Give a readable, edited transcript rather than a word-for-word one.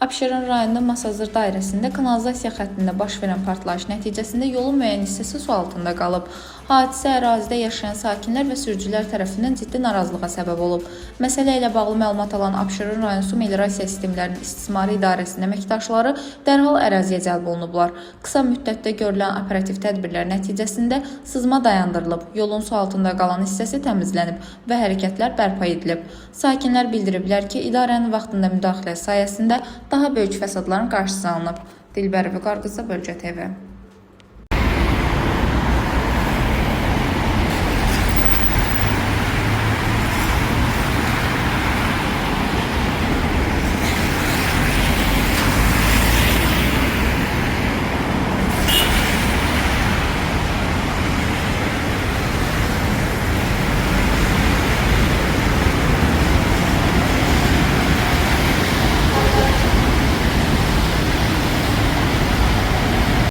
Abşeron rayonunda Masazır dairəsində kanalizasiya xəttində baş verən partlayış nəticəsində yolun müəyyən hissəsi su altında qalıb. Hadisə ərazidə yaşayan sakinlər və sürücülər tərəfindən ciddi narazılığa səbəb olub. Məsələ ilə bağlı məlumat alan Abşeron rayon su meliorasiya sistemlərinin istismarı idarəsinin əməkdaşları dərhal əraziyə cəlb olunublar. Qısa müddətdə görülən operativ tədbirlər nəticəsində sızma dayandırılıb, yolun su altında qalan hissəsi təmizlənib və hərəkətlər bərpa edilib. Sakinlər bildiriblər ki, idarənin vaxtında müdaxilə sayəsində daha böyük fəsadların qarşısı alınıb. Dilbər Vüqar qızı, Bölgə TV.